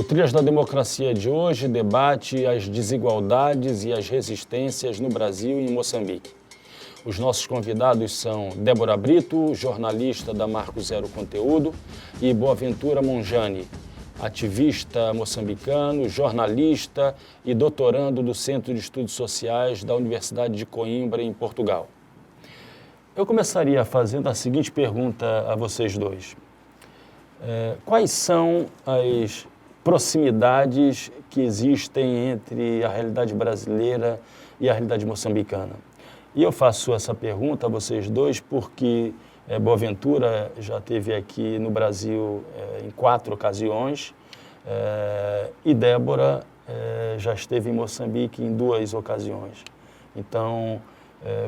Trilhas da Democracia de hoje debate as desigualdades e as resistências no Brasil e em Moçambique. Os nossos convidados são Débora Brito, jornalista da Marco Zero Conteúdo, e Boaventura Monjani, ativista moçambicano, jornalista e doutorando do Centro de Estudos Sociais da Universidade de Coimbra, em Portugal. Eu começaria fazendo a seguinte pergunta a vocês dois. Quais são as proximidades que existem entre a realidade brasileira e a realidade moçambicana? E eu faço essa pergunta a vocês dois porque Boaventura já esteve aqui no Brasil em 4 ocasiões e Débora já esteve em Moçambique em 2 ocasiões. Então,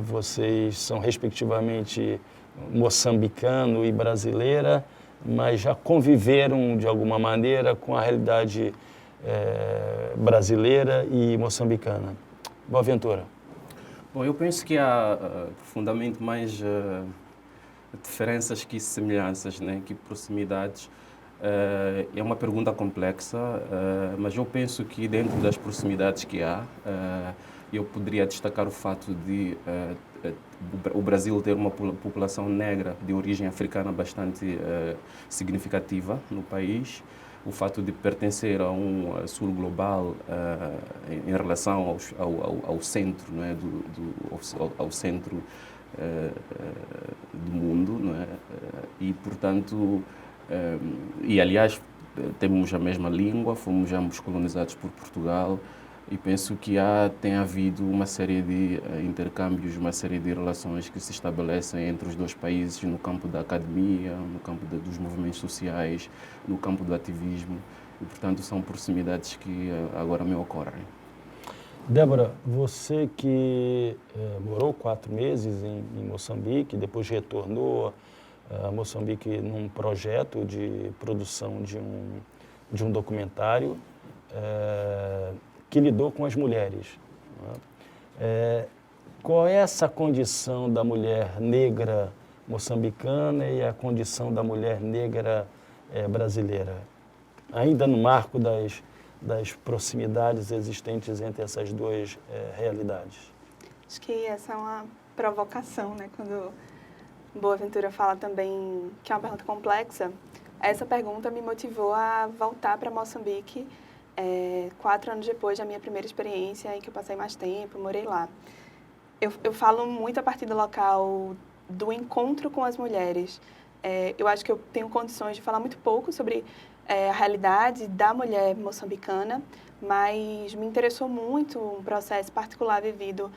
vocês são respectivamente moçambicano e brasileira, mas já conviveram de alguma maneira com a realidade brasileira e moçambicana. Boaventura. Bom, eu penso que há profundamente mais diferenças que semelhanças, né, que proximidades. É uma pergunta complexa, mas eu penso que dentro das proximidades que há, eu poderia destacar o fato de o Brasil ter uma população negra de origem africana bastante significativa no país, o fato de pertencer a um sul global em relação ao centro, não é, ao centro do mundo, não é? E, portanto, e aliás, temos a mesma língua, fomos ambos colonizados por Portugal, e penso que tem havido uma série de intercâmbios, uma série de relações que se estabelecem entre os dois países no campo da academia, no campo dos movimentos sociais, no campo do ativismo, e, portanto, são proximidades que agora me ocorrem. Débora, você que morou 4 meses em Moçambique, depois retornou a Moçambique num projeto de produção de um documentário que lidou com as mulheres. Qual é essa condição da mulher negra moçambicana e a condição da mulher negra brasileira? Ainda no marco das proximidades existentes entre essas 2 realidades. Acho que essa é uma provocação, né? Quando Boaventura fala também que é uma pergunta complexa, essa pergunta me motivou a voltar para Moçambique 4 anos depois da minha primeira experiência, em que eu passei mais tempo, morei lá. Eu falo muito a partir do local do encontro com as mulheres. Eu acho que eu tenho condições de falar muito pouco sobre a realidade da mulher moçambicana, mas me interessou muito um processo particular vivido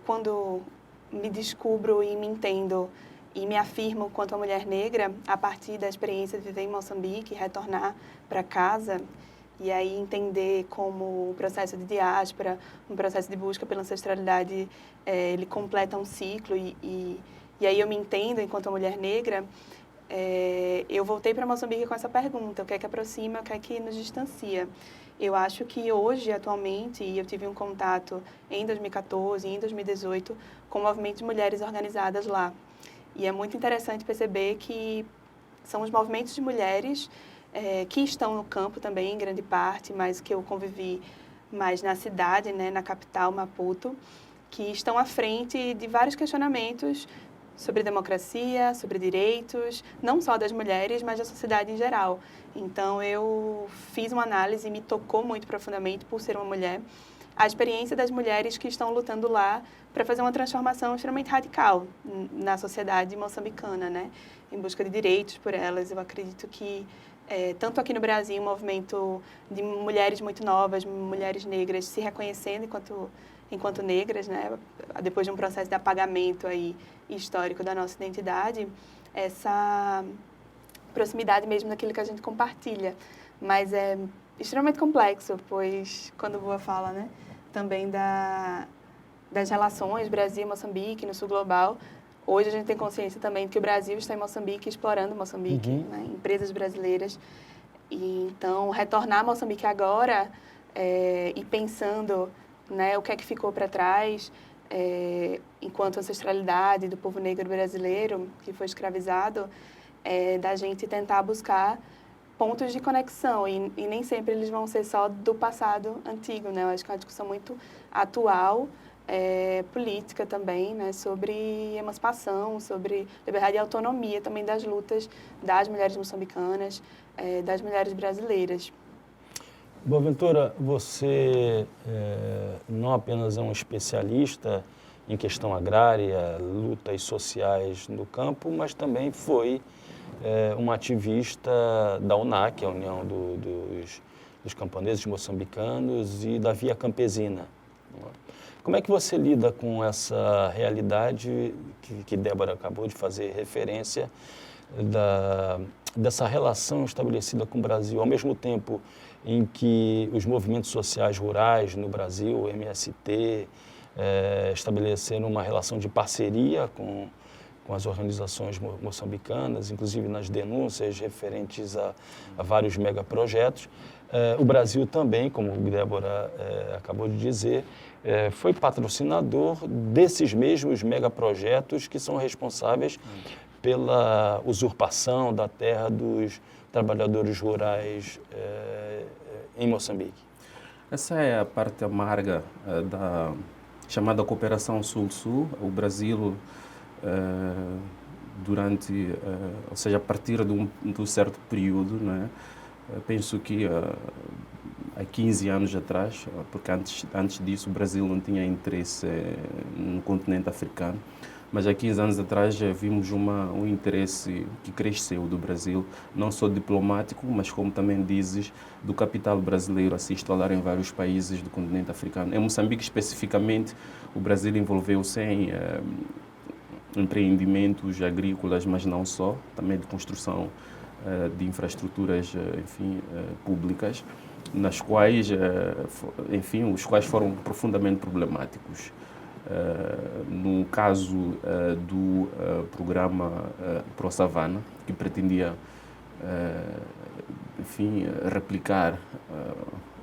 quando me descubro e me entendo e me afirmo quanto a mulher negra a partir da experiência de viver em Moçambique, retornar para casa e aí entender como o processo de diáspora, um processo de busca pela ancestralidade, ele completa um ciclo e aí eu me entendo enquanto mulher negra. Eu voltei para Moçambique com essa pergunta: o que é que aproxima, o que é que nos distancia? Eu acho que hoje, atualmente, eu tive um contato em 2014 e em 2018 com o movimento de mulheres organizadas lá. E é muito interessante perceber que são os movimentos de mulheres que estão no campo também, em grande parte, mas que eu convivi mais na cidade, né, na capital, Maputo, que estão à frente de vários questionamentos sobre democracia, sobre direitos, não só das mulheres, mas da sociedade em geral. Então, eu fiz uma análise e me tocou muito profundamente, por ser uma mulher, a experiência das mulheres que estão lutando lá para fazer uma transformação extremamente radical na sociedade moçambicana, né? Em busca de direitos por elas. Eu acredito que, tanto aqui no Brasil, um movimento de mulheres muito novas, mulheres negras, se reconhecendo enquanto negras, né? Depois de um processo de apagamento aí histórico da nossa identidade, essa proximidade mesmo daquilo que a gente compartilha. Mas é extremamente complexo, pois, quando Boa fala, né, também das relações Brasil e Moçambique no sul global, hoje a gente tem consciência também de que o Brasil está em Moçambique, explorando Moçambique, né, empresas brasileiras. E, então, retornar a Moçambique agora e pensando, né, o que é que ficou para trás, enquanto ancestralidade do povo negro brasileiro que foi escravizado, da gente tentar buscar pontos de conexão e nem sempre eles vão ser só do passado antigo, né? Eu acho que é uma discussão muito atual, política também, né? Sobre emancipação, sobre liberdade e autonomia também das lutas das mulheres moçambicanas, das mulheres brasileiras. Boaventura, você não apenas é um especialista em questão agrária, lutas sociais no campo, mas também foi uma ativista da UNAC, a União dos Camponeses Moçambicanos, e da Via Campesina. Como é que você lida com essa realidade que Débora acabou de fazer referência, dessa relação estabelecida com o Brasil, ao mesmo tempo em que os movimentos sociais rurais no Brasil, o MST, estabeleceram uma relação de parceria com as organizações moçambicanas, inclusive nas denúncias referentes a vários megaprojetos. O Brasil também, como Débora acabou de dizer, foi patrocinador desses mesmos megaprojetos que são responsáveis pela usurpação da terra dos trabalhadores rurais em Moçambique. Essa é a parte amarga da chamada Cooperação Sul-Sul. O Brasil, ou seja, a partir de um certo período, né, penso que há 15 anos atrás, porque antes disso o Brasil não tinha interesse no continente africano, mas há 15 anos atrás vimos um interesse que cresceu do Brasil, não só diplomático, mas como também dizes, do capital brasileiro a se instalar em vários países do continente africano. Em Moçambique, especificamente, o Brasil envolveu-se em empreendimentos agrícolas, mas não só, também de construção de infraestruturas, públicas, nas quais, os quais foram profundamente problemáticos. No caso do programa Pro Savana, que pretendia, replicar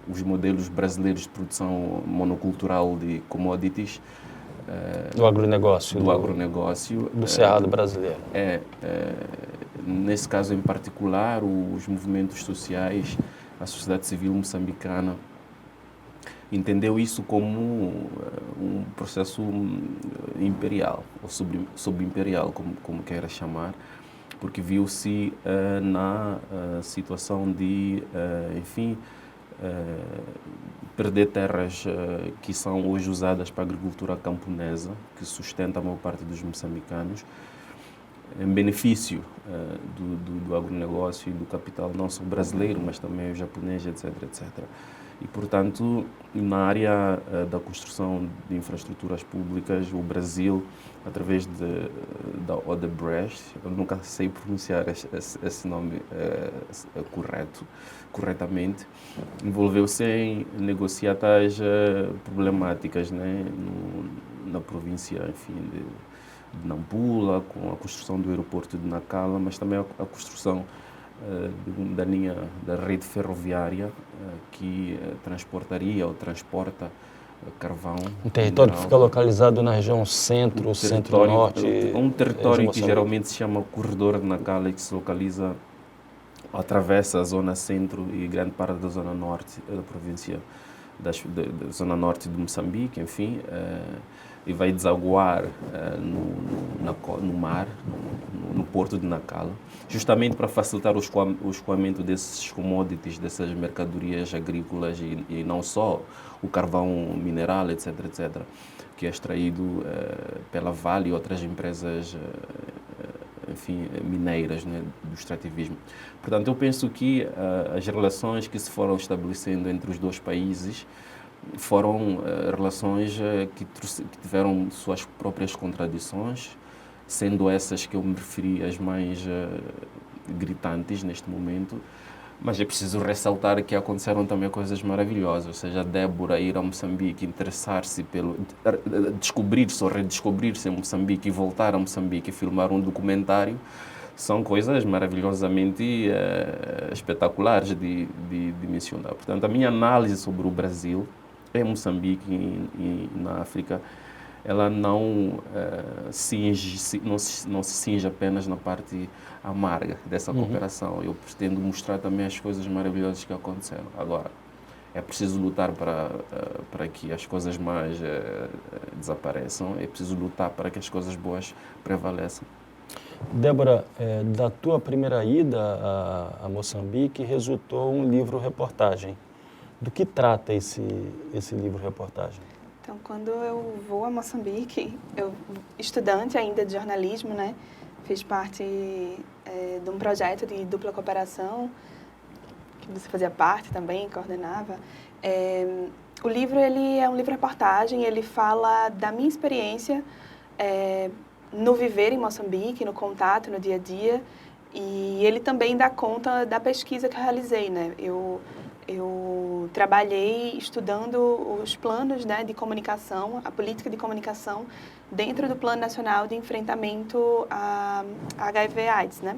os modelos brasileiros de produção monocultural de commodities. Do agronegócio. Do Cerrado brasileiro. Nesse caso em particular, os movimentos sociais, a sociedade civil moçambicana, entendeu isso como um processo imperial, ou subimperial, como queira chamar, porque viu-se na situação de, perder terras que são hoje usadas para a agricultura camponesa, que sustenta a maior parte dos moçambicanos, em benefício do agronegócio e do capital, não só brasileiro, mas também o japonês, etc, etc. E, portanto, na área da construção de infraestruturas públicas, o Brasil, através da Odebrecht, eu nunca sei pronunciar esse nome corretamente, envolveu-se em negociar tais problemáticas, né, na província, de Nampula, com a construção do aeroporto de Nacala, mas também a construção da linha da rede ferroviária que transportaria ou transporta carvão. Um território que fica localizado na região centro-norte. Um território que geralmente se chama Corredor de Nacala e que se localiza, atravessa a zona centro e grande parte da zona norte da província, da zona norte de Moçambique, e vai desaguar no mar, no porto de Nacala, justamente para facilitar o escoamento desses commodities, dessas mercadorias agrícolas e não só o carvão mineral, etc, etc, que é extraído pela Vale e outras empresas mineiras, né, do extrativismo. Portanto, eu penso que as relações que se foram estabelecendo entre os dois países foram relações que tiveram suas próprias contradições, sendo essas que eu me referi as mais gritantes neste momento, mas é preciso ressaltar que aconteceram também coisas maravilhosas, ou seja, a Débora ir a Moçambique, interessar-se pelo... descobrir-se ou redescobrir-se em Moçambique e voltar a Moçambique e filmar um documentário, são coisas maravilhosamente espetaculares de mencionar. Portanto, a minha análise sobre o Brasil em Moçambique e na África ela não não se cinge apenas na parte amarga dessa cooperação. Eu pretendo mostrar também as coisas maravilhosas que aconteceram. Agora, é preciso lutar para que as coisas más desapareçam, é preciso lutar para que as coisas boas prevaleçam. Débora, da tua primeira ida a Moçambique resultou um livro-reportagem. Do que trata esse livro-reportagem? Então, quando eu vou a Moçambique, eu estudante ainda de jornalismo, né? Fiz parte de um projeto de dupla cooperação, que você fazia parte também, coordenava. O livro, ele é um livro-reportagem, ele fala da minha experiência no viver em Moçambique, no contato, no dia a dia, e ele também dá conta da pesquisa que eu realizei, né? Eu trabalhei estudando os planos, né, de comunicação, a política de comunicação dentro do Plano Nacional de Enfrentamento a HIV/AIDS, né?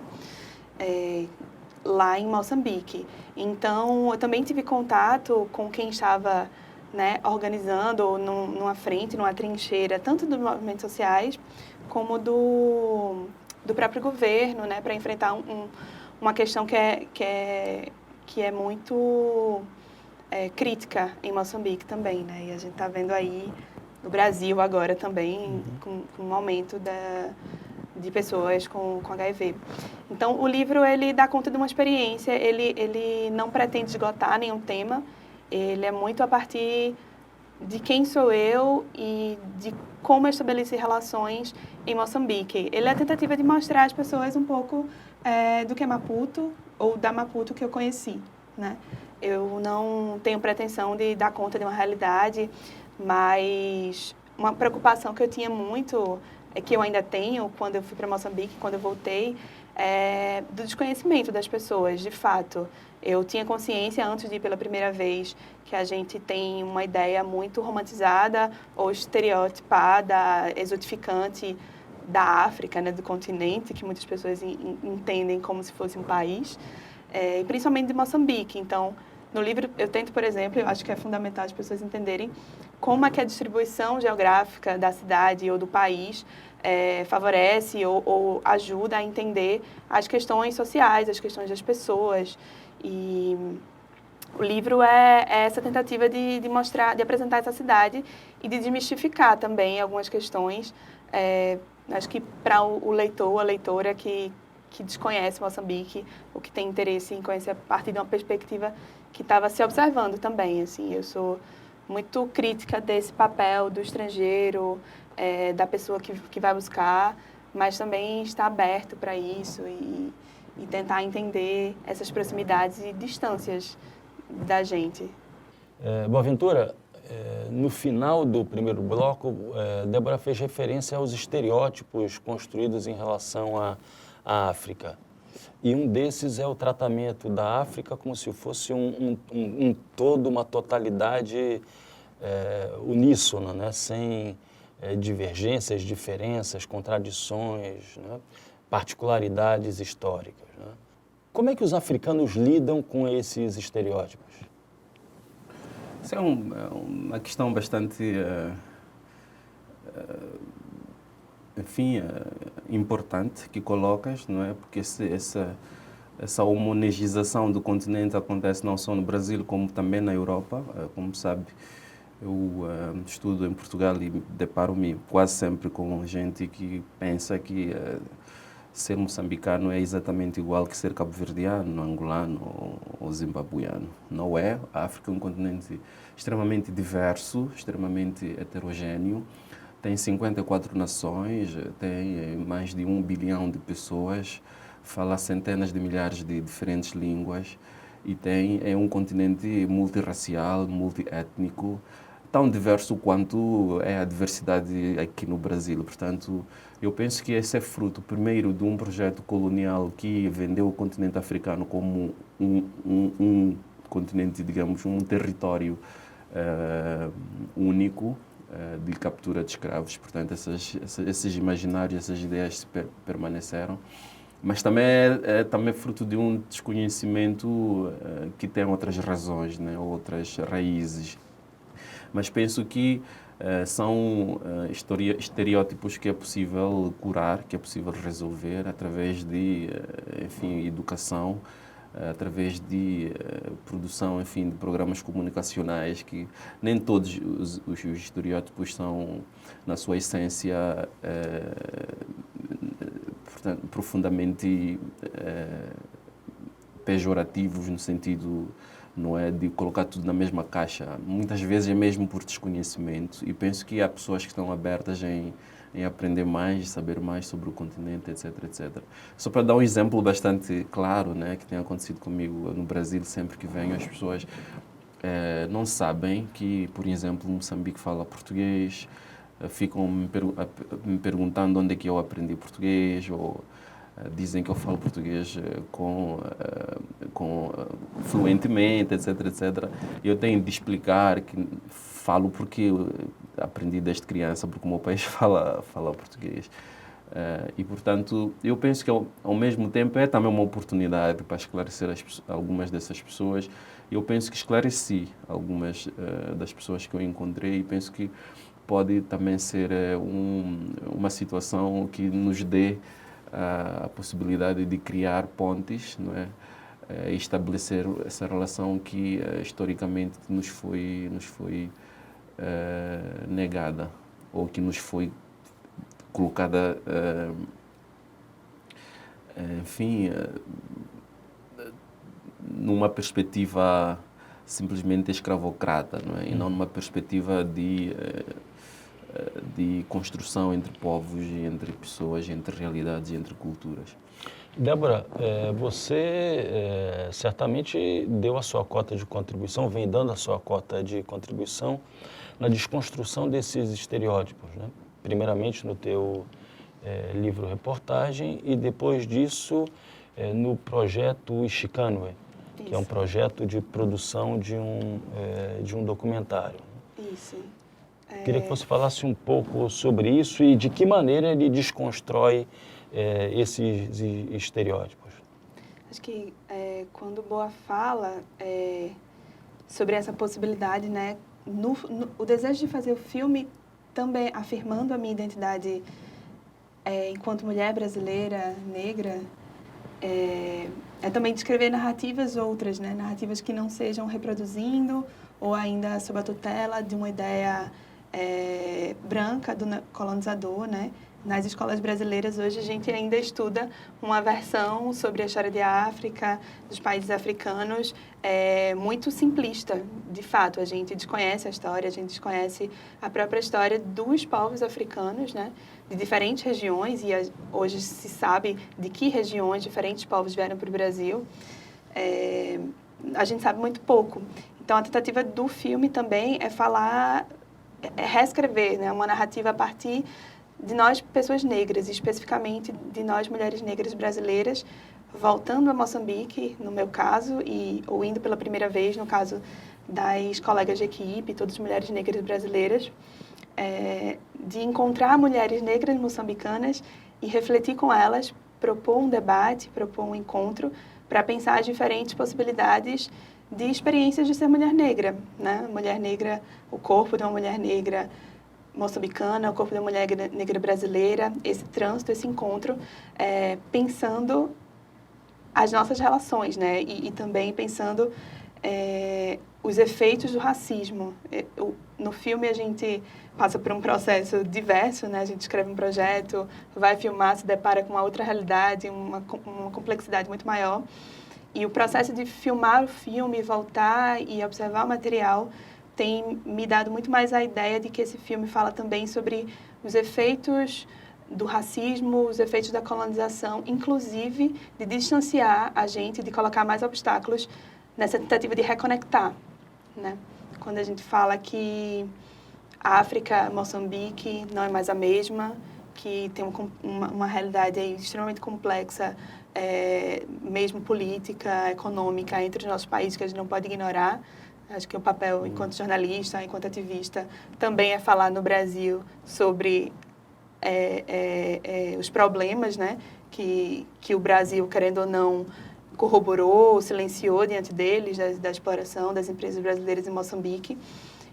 Lá em Moçambique. Então, eu também tive contato com quem estava, né, organizando numa frente, numa trincheira, tanto dos movimentos sociais como do próprio governo, né, para enfrentar uma questão que é muito crítica em Moçambique também, né? E a gente está vendo aí no Brasil agora também com um aumento de pessoas com HIV. Então, o livro, ele dá conta de uma experiência, ele não pretende esgotar nenhum tema, ele é muito a partir de quem sou eu e de como eu estabeleci relações em Moçambique. Ele é a tentativa de mostrar às pessoas um pouco do que é Maputo, ou da Maputo que eu conheci, né? Eu não tenho pretensão de dar conta de uma realidade, mas uma preocupação que eu tinha muito, que eu ainda tenho quando eu fui para Moçambique, quando eu voltei, do desconhecimento das pessoas, de fato. Eu tinha consciência, antes de ir pela primeira vez, que a gente tem uma ideia muito romantizada ou estereotipada, exotificante da África, né, do continente, que muitas pessoas entendem como se fosse um país, e principalmente de Moçambique. Então, no livro, eu tento, por exemplo, eu acho que é fundamental as pessoas entenderem como é que a distribuição geográfica da cidade ou do país favorece ou ajuda a entender as questões sociais, as questões das pessoas. E o livro é essa tentativa de mostrar, de apresentar essa cidade e de desmistificar também algumas questões. Acho que para o leitor ou a leitora que desconhece Moçambique, ou que tem interesse em conhecer a partir de uma perspectiva que estava se observando também. Assim, eu sou muito crítica desse papel do estrangeiro, da pessoa que vai buscar, mas também está aberto para isso e tentar entender essas proximidades e distâncias da gente. Boaventura, no final do primeiro bloco, Débora fez referência aos estereótipos construídos em relação à África. E um desses é o tratamento da África como se fosse um todo, uma totalidade uníssona, né? Sem divergências, diferenças, contradições, né? Particularidades históricas. Né? Como é que os africanos lidam com esses estereótipos? Isso é uma questão bastante, importante que colocas, não é? Porque essa homogeneização do continente acontece não só no Brasil, como também na Europa. Como sabe, eu estudo em Portugal e deparo-me quase sempre com gente que pensa que ser moçambicano é exatamente igual que ser cabo-verdiano, angolano ou zimbabuiano. Não é. A África é um continente extremamente diverso, extremamente heterogêneo. Tem 54 nações, tem mais de 1 bilhão de pessoas, fala centenas de milhares de diferentes línguas e é um continente multirracial, multiétnico, tão diverso quanto é a diversidade aqui no Brasil. Portanto, eu penso que esse é fruto, primeiro, de um projeto colonial que vendeu o continente africano como um continente, digamos, um território único de captura de escravos. Portanto, esses imaginários, essas ideias permaneceram. Mas também também fruto de um desconhecimento que tem outras razões, né? Outras raízes. Mas penso que São estereótipos que é possível curar, que é possível resolver através de, enfim, educação, através de produção, enfim, de programas comunicacionais, que nem todos os estereótipos são, na sua essência, portanto, profundamente pejorativos, no sentido, não é, de colocar tudo na mesma caixa. Muitas vezes é mesmo por desconhecimento, e penso que há pessoas que estão abertas em aprender mais, saber mais sobre o continente, etc, etc. Só para dar um exemplo bastante claro, né, que tem acontecido comigo no Brasil, sempre que venho, as pessoas não sabem que, por exemplo, Moçambique fala português, ficam me perguntando onde é que eu aprendi português, ou dizem que eu falo português fluentemente, etc, etc. Eu tenho de explicar que falo porque eu aprendi desde criança, porque o meu país fala português. E, portanto, eu penso que, ao mesmo tempo, é também uma oportunidade para esclarecer algumas dessas pessoas. Eu penso que esclareci algumas das pessoas que eu encontrei, e penso que pode também ser uma situação que nos dê a possibilidade de criar pontes, não é? E estabelecer essa relação que historicamente nos foi negada, ou que nos foi colocada, enfim, numa perspectiva simplesmente escravocrata, não é? E não numa perspectiva de construção entre povos, entre pessoas, entre realidades e entre culturas. Débora, você certamente deu a sua cota de contribuição, vem dando a sua cota de contribuição na desconstrução desses estereótipos, né? Primeiramente no teu livro-reportagem, e depois disso no projeto Ixicanoe, que é um projeto de produção de um documentário. Isso. Queria que você falasse um pouco sobre isso e de que maneira ele desconstrói esses estereótipos. Acho que quando Boa fala sobre essa possibilidade, né, o desejo de fazer o filme também afirmando a minha identidade enquanto mulher brasileira, negra, é também descrever narrativas outras, né, narrativas que não sejam reproduzindo ou ainda sob a tutela de uma ideia branca do colonizador, né? Nas escolas brasileiras hoje a gente ainda estuda uma versão sobre a história de África, dos países africanos, muito simplista, de fato. A gente desconhece a história, a gente desconhece a própria história dos povos africanos, né? De diferentes regiões, e hoje se sabe de que regiões diferentes povos vieram para o Brasil. A gente sabe muito pouco. Então a tentativa do filme também é falar, reescrever, né, uma narrativa a partir de nós, pessoas negras, especificamente de nós, mulheres negras brasileiras, voltando a Moçambique, no meu caso, ou indo pela primeira vez, no caso das colegas de equipe, todas mulheres negras brasileiras, de encontrar mulheres negras moçambicanas e refletir com elas, propor um debate, propor um encontro, para pensar as diferentes possibilidades de experiências de ser mulher negra, né? Mulher negra, o corpo de uma mulher negra moçambicana, o corpo de uma mulher negra brasileira, esse trânsito, esse encontro, pensando as nossas relações, né? E também pensando os efeitos do racismo. No filme a gente passa por um processo diverso, né? A gente escreve um projeto, vai filmar, se depara com uma outra realidade, uma complexidade muito maior. E o processo de filmar o filme, voltar e observar o material tem me dado muito mais a ideia de que esse filme fala também sobre os efeitos do racismo, os efeitos da colonização, inclusive de distanciar a gente, de colocar mais obstáculos nessa tentativa de reconectar, né? Quando a gente fala que a África, Moçambique, não é mais a mesma, que tem uma realidade aí extremamente complexa, mesmo política, econômica, entre os nossos países, que a gente não pode ignorar. Acho que o papel, enquanto jornalista, enquanto ativista, também é falar no Brasil sobre os problemas, né, que o Brasil, querendo ou não, corroborou, silenciou diante deles, da exploração das empresas brasileiras em Moçambique.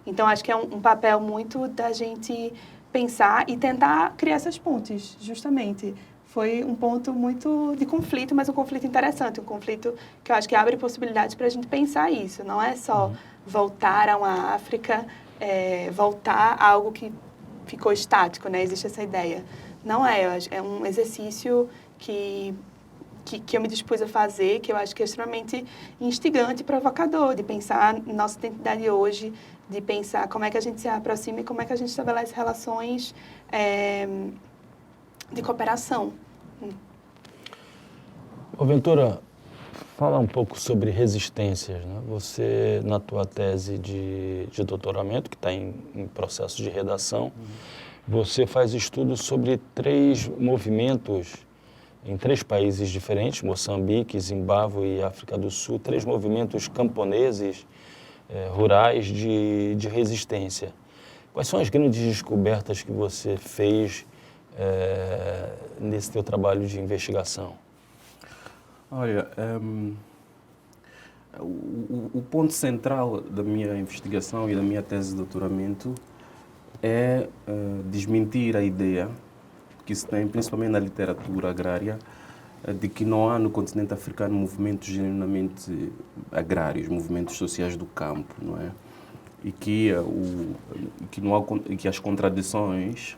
Então, acho que é um papel muito da gente pensar e tentar criar essas pontes, justamente. Foi um ponto muito de conflito, mas um conflito interessante, um conflito que eu acho que abre possibilidades para a gente pensar isso. Não é só voltar a uma África, voltar a algo que ficou estático, né? Existe essa ideia. Não é, é um exercício que eu me dispus a fazer, que eu acho que é extremamente instigante e provocador, de pensar nossa identidade hoje, de pensar como é que a gente se aproxima e como é que a gente estabelece relações de cooperação. Ô, Ventura, fala um pouco sobre resistências, né? Você, na tua tese de doutoramento, que está em processo de redação, você faz estudos sobre 3 movimentos em 3 países diferentes, Moçambique, Zimbábue e África do Sul, 3 movimentos camponeses, rurais de resistência. Quais são as grandes descobertas que você fez nesse teu trabalho de investigação? Olha, o ponto central da minha investigação e da minha tese de doutoramento é desmentir a ideia que se tem, principalmente na literatura agrária, de que não há no continente africano movimentos genuinamente agrários, movimentos sociais do campo, não é? E que, que as contradições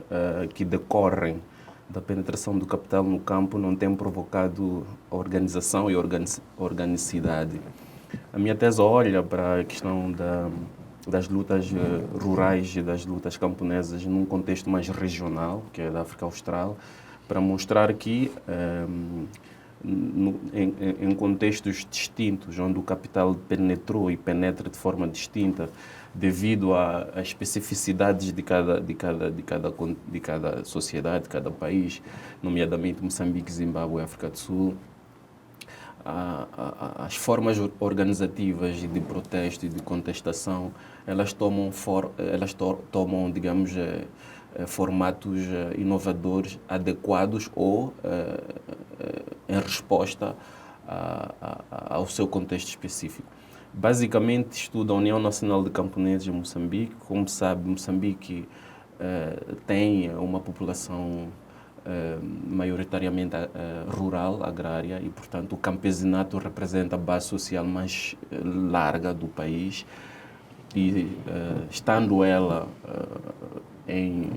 que decorrem da penetração do capital no campo não têm provocado a organização e organicidade. A minha tese olha para a questão das lutas rurais e das lutas camponesas num contexto mais regional, que é da África Austral, para mostrar que em contextos distintos, onde o capital penetrou e penetra de forma distinta, devido às especificidades de cada sociedade, de cada país, nomeadamente Moçambique, Zimbábue e África do Sul, as formas organizativas de protesto e de contestação, elas tomam, digamos, formatos inovadores, adequados ou em resposta ao seu contexto específico. Basicamente, estuda a União Nacional de Camponeses de Moçambique. Como sabe, Moçambique tem uma população maioritariamente rural, agrária, e, portanto, o campesinato representa a base social mais larga do país. E, estando ela em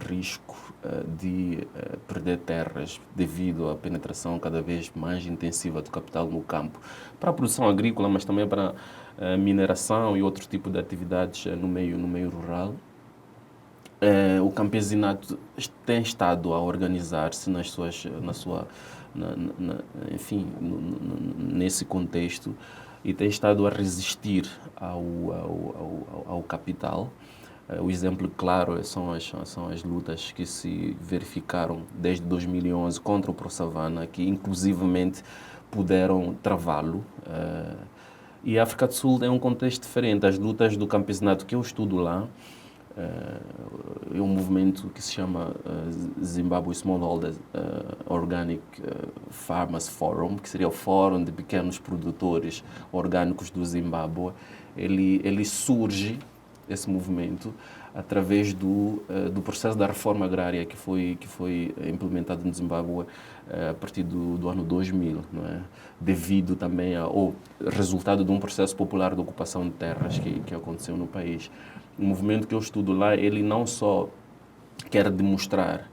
risco de perder terras devido à penetração cada vez mais intensiva do capital no campo, para a produção agrícola, mas também para a mineração e outro tipo de atividades no meio rural, o campesinato tem estado a organizar-se nesse contexto, e tem estado a resistir ao capital. O exemplo claro são as lutas que se verificaram desde 2011 contra o ProSavana, que inclusivamente puderam travá-lo. E a África do Sul é um contexto diferente. As lutas do campesinato que eu estudo lá é um movimento que se chama Zimbabwe Smallholder Organic Farmers Forum, que seria o Fórum de Pequenos Produtores Orgânicos do Zimbábue. Ele surge, esse movimento, através do processo da reforma agrária que foi implementado no Zimbábue a partir do ano 2000, não é? Devido também ao resultado de um processo popular de ocupação de terras que aconteceu no país. O movimento que eu estudo lá, ele não só quer demonstrar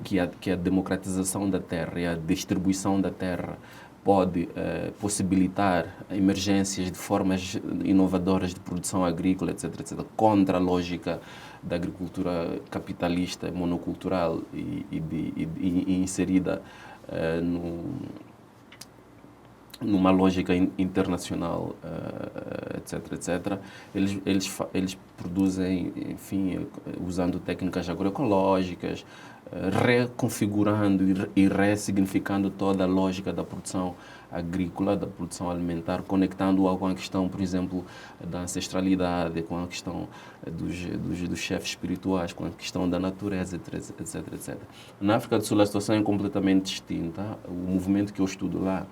que a democratização da terra e a distribuição da terra pode possibilitar emergências de formas inovadoras de produção agrícola, etc., contra a lógica da agricultura capitalista, monocultural e inserida numa lógica internacional, etc. Eles produzem, enfim, usando técnicas agroecológicas, reconfigurando e ressignificando toda a lógica da produção agrícola, da produção alimentar, conectando-a com a questão, por exemplo, da ancestralidade, com a questão dos chefes espirituais, com a questão da natureza, etc. Na África do Sul a situação é completamente distinta. O movimento que eu estudo lá,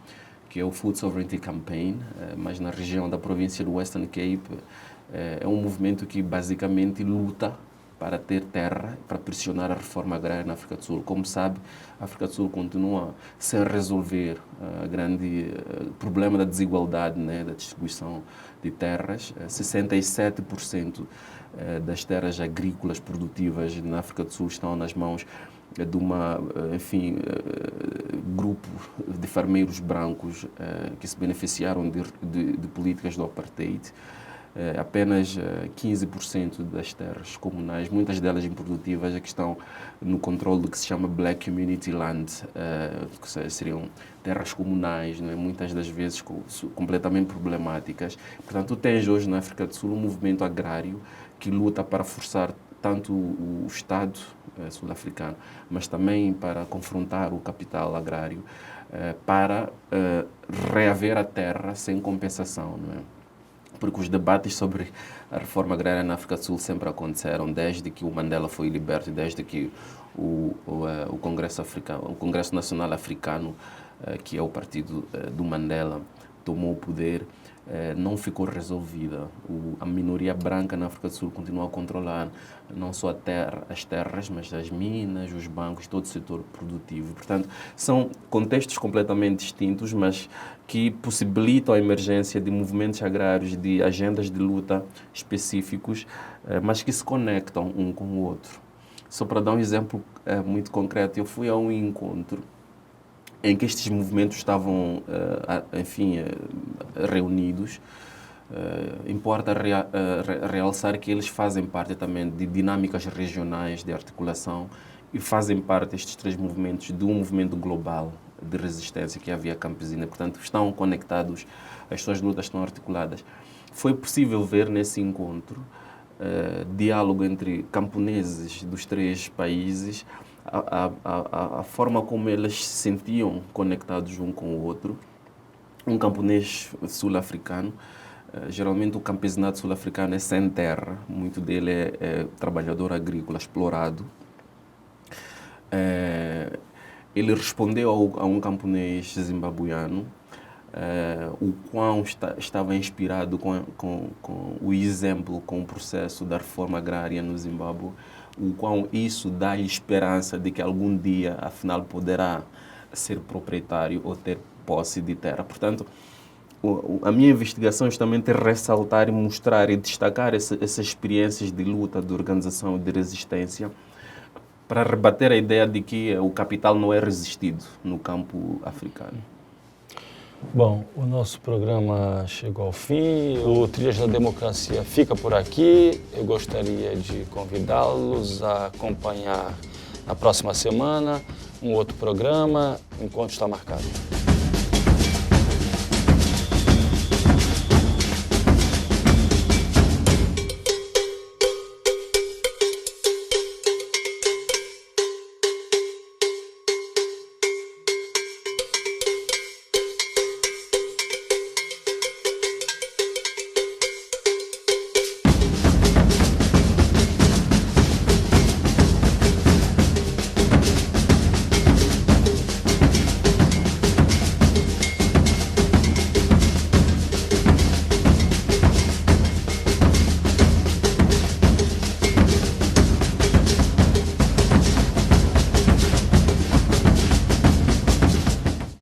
que é o Food Sovereignty Campaign, mas na região da província do Western Cape, É um movimento que basicamente luta para ter terra, para pressionar a reforma agrária na África do Sul. Como sabe, a África do Sul continua sem resolver o grande problema da desigualdade, né, da distribuição de terras. 67% das terras agrícolas produtivas na África do Sul estão nas mãos de grupo de farmeiros brancos que se beneficiaram de políticas do apartheid. Apenas 15% das terras comunais, muitas delas improdutivas, que estão no controle do que se chama Black Community Land, que seriam terras comunais, né? Muitas das vezes completamente problemáticas. Portanto, tu tens hoje na África do Sul um movimento agrário que luta para forçar tanto o Estado sul-africano, mas também para confrontar o capital agrário, para reaver a terra sem compensação, não é? Porque os debates sobre a reforma agrária na África do Sul sempre aconteceram desde que o Mandela foi liberto, desde que o Congresso Nacional Africano, que é o partido do Mandela, tomou o poder, não ficou resolvida. A minoria branca na África do Sul continua a controlar não só as terras, mas as minas, os bancos, todo o setor produtivo. Portanto, são contextos completamente distintos, mas que possibilitam a emergência de movimentos agrários, de agendas de luta específicos, mas que se conectam um com o outro. Só para dar um exemplo muito concreto, eu fui a um encontro em que estes movimentos estavam, reunidos. Importa realçar que eles fazem parte também de dinâmicas regionais de articulação e fazem parte, estes três movimentos, de um movimento global de resistência que é a Via Campesina. Portanto, estão conectados, as suas lutas estão articuladas. Foi possível ver nesse encontro diálogo entre camponeses dos três países, a forma como eles se sentiam conectados um com o outro. Um camponês sul-africano, geralmente o campesinato sul-africano é sem terra, muito dele é trabalhador agrícola explorado. Ele respondeu a um camponês zimbabuiano, o qual estava inspirado com o exemplo, com o processo da reforma agrária no Zimbábue, o qual isso dá-lhe esperança de que algum dia, afinal, poderá ser proprietário ou ter posse de terra. Portanto, a minha investigação é justamente ressaltar e mostrar e destacar essas experiências de luta, de organização e de resistência, para rebater a ideia de que o capital não é resistido no campo africano. Bom, o nosso programa chegou ao fim, o Trilhas da Democracia fica por aqui. Eu gostaria de convidá-los a acompanhar na próxima semana um outro programa, enquanto está marcado.